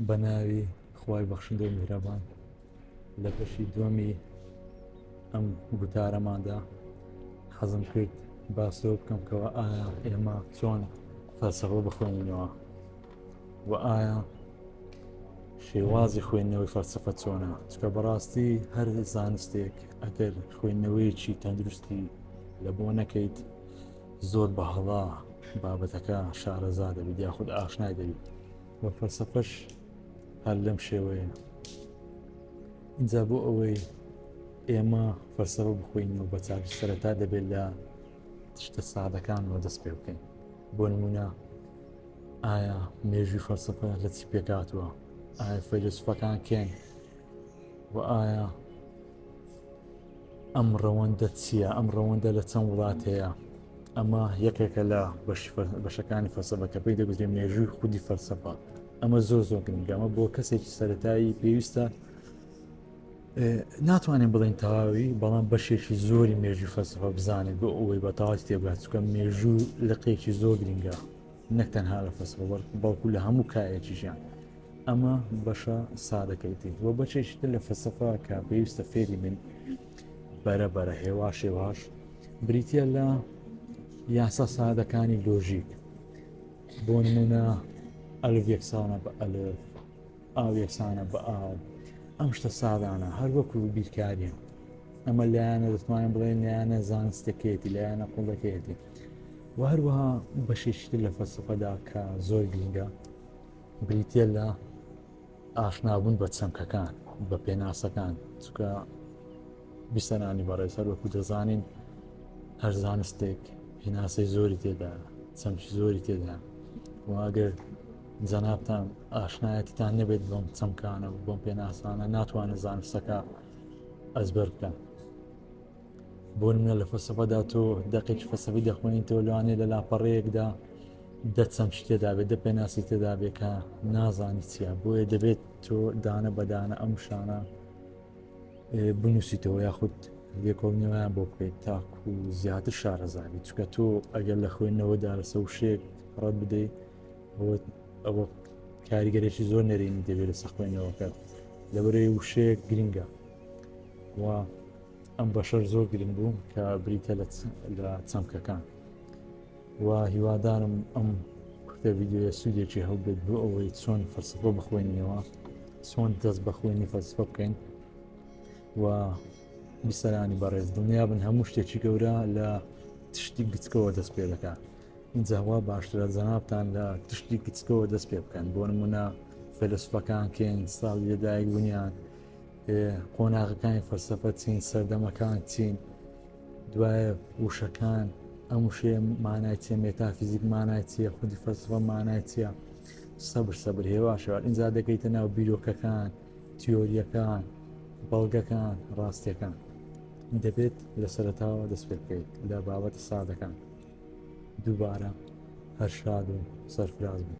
بەناوی خوای بەخشندە و میهرەبان لە بەشی دووەمی ئەم گوتارەماندا حەزم کرد باسەوە بکەم کەەوە ئایا ئێمە چۆن فەلسەفە بخوێنینەوە و ئایا شێوازی خوێندنەوەی فەلسەفە چۆنە، چکە بەڕاستی هەر زانستێک ئەگەر خوێندنەوەیەکی تەندروستی لە بۆ نەکەیت زۆر بەهەڵا بابەتەکە شارەزا دەبیت یاخود ئاشنای دەبیت وە فەلسەفەش هەر لەم شێوەیە. اینجا بۆ ئەوەی ئێمە فەلسەفە بخوێنینەوە بە چاکی سەرەتا دەبێت لە شتە سادەکانەوە دەست پێ بکەین. بۆ نمونە ئایا مێژووی فەلسەفە لە چی پێکاتوە، ئایا فەیلسوفەکان کێن و ئایا ئەم ڕەوەندە چییە، ئەم ڕەوەندە لە چەند وڵات هەیە. ئەمە یەکێکە لە بەشەکانی فەلسەفە کە پێی دەگوترێت مێژووی خودی فەلسەفە. ئەمە زۆر گرنگە، ئەمە بۆ کەسێکی سەرەتایی پێویستە ناتوانین بڵین تەواوی، بەڵام بەشێکی زۆری مێژووی فەلسەفە بزانێت بۆ ئەوەی بە تەواوی تێبگات، چکە مێژوو لقێکی زۆر گرنگە، نەک تەنها لە فەلسەفە بەڵکو لە هەموو کایەکی ژیان. ئەمە بەشە سادەکەیتی وە بەشێکی تر لە فەلسەفە کە پێویستە فێری من بەرە هێواش بریتە لە یاسا سادەکانی لۆژیک. بۆ نمونە ئەلف یەکسانە بە ئەلف، ئاو یەکسانە بە ئاو. ئەم شتە سادانە هەر وەکو بیرکاریە. ئەمە لایەنە دەتوانین بڵێن لایەنە زانستەکەیەتی، لایەنە قوڵەکەیەتی. و هەروەها بەشێکی تر لە فەلسەفەدا کە زۆر گرنگە بریتە لە ئاشنابوون بە چەمکەکان، بە پێناسەکان، چکە بیسەرانی بەڕێز هەر وەکو دەزانین هەر زانستێک پێناسەی زۆری تێدایە، چەمکی زۆری تێدایە. و ئەگەر جەنابتان ئاشنایەتیتان نەبێت بۆم چەمکانە و بۆم پێناسانە ناتوانێت زانستەکە ئەزبەر بکەن. بۆ نمونە لە فەلسەفەدا تۆ دەقێکی فەلسەفی دەخوێنیتەوە لەوانەیە لە لاپەڕەیەکدا دە چەمکی تێدابێت، دە پێناسی تێدابێت کە نازانی چییە، بۆیە دەبێت تۆ دانە بەدانە ئەم شانە بنووسیتەوە یاخود لێکۆڵنەوەیان بۆ بکەیت تاکو زیاتر شارەزابیت، چکە تۆ ئەگەر لە خوێندنەوەدا لەسەر شتێک ڕەت بدەیت ئەوە کاریگەرێکی زۆر نەرێنی دەبێت لەسەر خوێندنەوەکە، لەبەرەوەی وشەیەک گرنگە. و ئەم بەشەر زۆر گرنگ بوو کە بریتە لە چەمکەکان. و هیوادارم ئەم کورتە ڤیدیۆیە سوودێکی هەڵبێت بۆ ئەوەی چۆن فەلسەفە بخوێنینەوە، چۆن دەست بە خوێنی فەلسەفە بکەین. و بیسەرانی بەڕێز دڵنیابن هەموو شتێکی گەورە لە تشتی گچکەوە دەست پێ دەکات. اینجاوا باشترە جەنابتان لە تشتی گچکەوە دەست پێ بکەن. بۆ نمونە فەیلسوفەکان کێن، ساڵی لەدایک بوونیان، قۆناغەکانی فەلسەفە چین، سەردەمەکان چین، دوایە وشەکان، ئەم وشەیە مانای چیە، مێتافیزیک مانای چیە، خودی فەلسەفە مانای چییە. سەبر هێواشەوە ئینجا دەگەیتە ناو بیرۆکەکان، تیۆریەکان، بەڵگەکان، ڕاستیەکان. دەبێت لە سەرەتاوە دەست پێ بکەیت لە بابەتە سادەکان. دووبارە هەر شاد و سەرفراز بن.